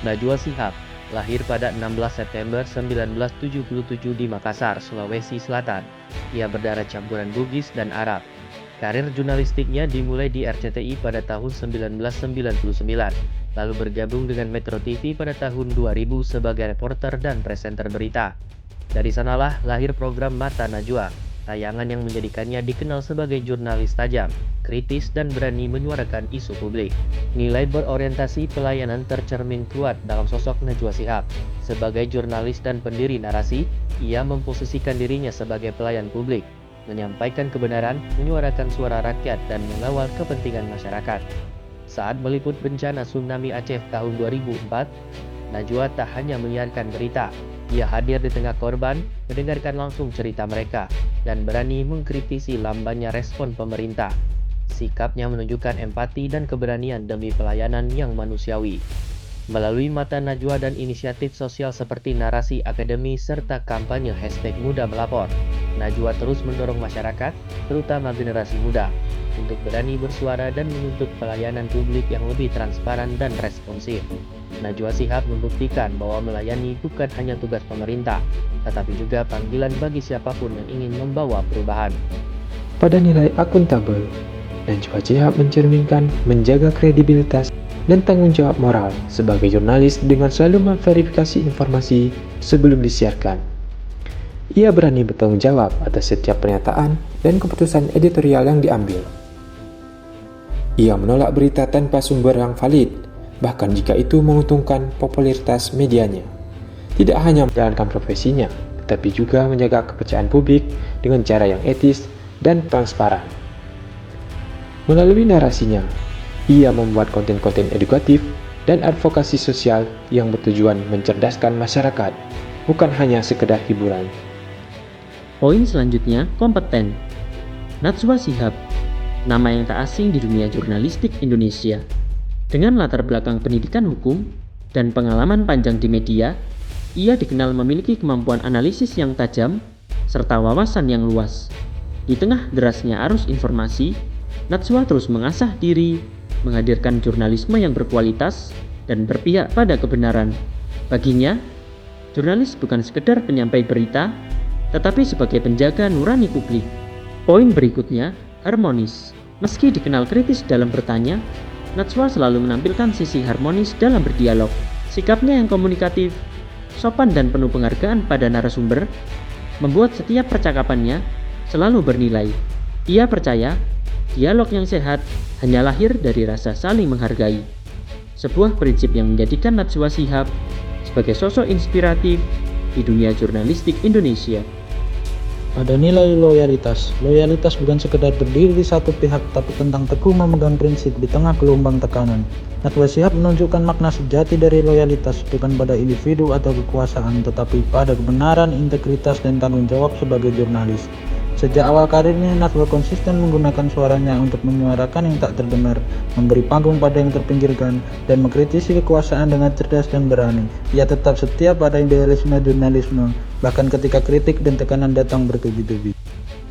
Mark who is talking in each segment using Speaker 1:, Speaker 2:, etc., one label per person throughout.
Speaker 1: Najwa Shihab lahir pada 16 September 1977 di Makassar, Sulawesi Selatan. Ia berdarah campuran Bugis dan Arab. Karir jurnalistiknya dimulai di RCTI pada tahun 1999, lalu bergabung dengan Metro TV pada tahun 2000 sebagai reporter dan presenter berita. Dari sanalah lahir program Mata Najwa, tayangan yang menjadikannya dikenal sebagai jurnalis tajam, kritis, dan berani menyuarakan isu publik. Nilai berorientasi pelayanan tercermin kuat dalam sosok Najwa Shihab. Sebagai jurnalis dan pendiri narasi, ia memposisikan dirinya sebagai pelayan publik, menyampaikan kebenaran, menyuarakan suara rakyat, dan mengawal kepentingan masyarakat. Saat meliput bencana tsunami Aceh tahun 2004, Najwa tak hanya menyiarkan berita, ia hadir di tengah korban, mendengarkan langsung cerita mereka, dan berani mengkritisi lambannya respon pemerintah. Sikapnya menunjukkan empati dan keberanian demi pelayanan yang manusiawi. Melalui Mata Najwa dan inisiatif sosial seperti narasi akademi serta kampanye #MudaMelapor, Najwa terus mendorong masyarakat, terutama generasi muda, untuk berani bersuara dan menuntut pelayanan publik yang lebih transparan dan responsif. Najwa Shihab membuktikan bahwa melayani bukan hanya tugas pemerintah, tetapi juga panggilan bagi siapapun yang ingin membawa perubahan.
Speaker 2: Pada nilai akuntabel, Najwa Shihab mencerminkan menjaga kredibilitas dan tanggung jawab moral sebagai jurnalis dengan selalu memverifikasi informasi sebelum disiarkan. Ia berani bertanggung jawab atas setiap pernyataan dan keputusan editorial yang diambil. Ia menolak berita tanpa sumber yang valid, bahkan jika itu menguntungkan popularitas medianya. Tidak hanya menjalankan profesinya, tetapi juga menjaga kepercayaan publik dengan cara yang etis dan transparan. Melalui narasinya, ia membuat konten-konten edukatif dan advokasi sosial yang bertujuan mencerdaskan masyarakat, bukan hanya sekedar hiburan.
Speaker 3: Poin selanjutnya, kompeten. Najwa Shihab, nama yang tak asing di dunia jurnalistik Indonesia. Dengan latar belakang pendidikan hukum dan pengalaman panjang di media, ia dikenal memiliki kemampuan analisis yang tajam serta wawasan yang luas. Di tengah derasnya arus informasi, Najwa terus mengasah diri, menghadirkan jurnalisme yang berkualitas dan berpihak pada kebenaran. Baginya, jurnalis bukan sekedar penyampai berita, tetapi sebagai penjaga nurani publik. Poin berikutnya, harmonis. Meski dikenal kritis dalam bertanya, Najwa selalu menampilkan sisi harmonis dalam berdialog. Sikapnya yang komunikatif, sopan dan penuh penghargaan pada narasumber, membuat setiap percakapannya selalu bernilai. Ia percaya, dialog yang sehat hanya lahir dari rasa saling menghargai. Sebuah prinsip yang menjadikan Najwa Shihab sebagai sosok inspiratif di dunia jurnalistik Indonesia.
Speaker 4: Pada nilai loyalitas. Loyalitas bukan sekedar berdiri di satu pihak, tapi tentang teguh memegang prinsip di tengah gelombang tekanan. Najwa Shihab menunjukkan makna sejati dari loyalitas bukan pada individu atau kekuasaan, tetapi pada kebenaran, integritas, dan tanggung jawab sebagai jurnalis. Sejak awal karirnya, Najwa konsisten menggunakan suaranya untuk menyuarakan yang tak terdengar, memberi panggung pada yang terpinggirkan, dan mengkritisi kekuasaan dengan cerdas dan berani. Ia tetap setia pada idealisme jurnalisme, bahkan ketika kritik dan tekanan datang bertubi-tubi.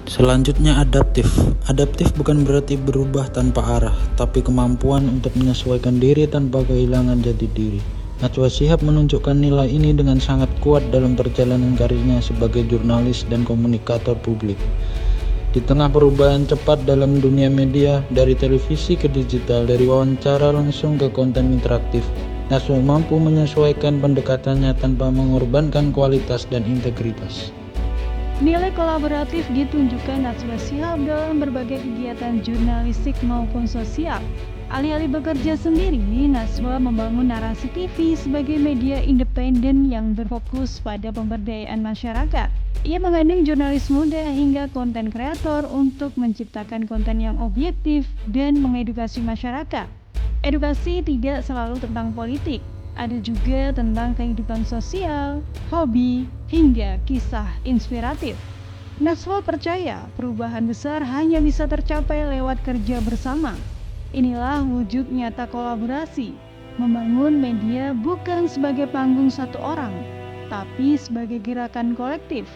Speaker 4: Selanjutnya, adaptif. Adaptif bukan berarti berubah tanpa arah, tapi kemampuan untuk menyesuaikan diri tanpa kehilangan jati diri. Najwa Shihab menunjukkan nilai ini dengan sangat kuat dalam perjalanan karirnya sebagai jurnalis dan komunikator publik. Di tengah perubahan cepat dalam dunia media, dari televisi ke digital, dari wawancara langsung ke konten interaktif, Najwa mampu menyesuaikan pendekatannya tanpa mengorbankan kualitas dan integritas.
Speaker 5: Nilai kolaboratif ditunjukkan Najwa Shihab dalam berbagai kegiatan jurnalistik maupun sosial. Alih-alih bekerja sendiri, Najwa membangun narasi TV sebagai media independen yang berfokus pada pemberdayaan masyarakat. Ia menggandeng jurnalis muda hingga konten kreator untuk menciptakan konten yang objektif dan mengedukasi masyarakat. Edukasi tidak selalu tentang politik, ada juga tentang kehidupan sosial, hobi, hingga kisah inspiratif. Najwa percaya perubahan besar hanya bisa tercapai lewat kerja bersama. Inilah wujud nyata kolaborasi, membangun media bukan sebagai panggung satu orang, tapi sebagai gerakan kolektif.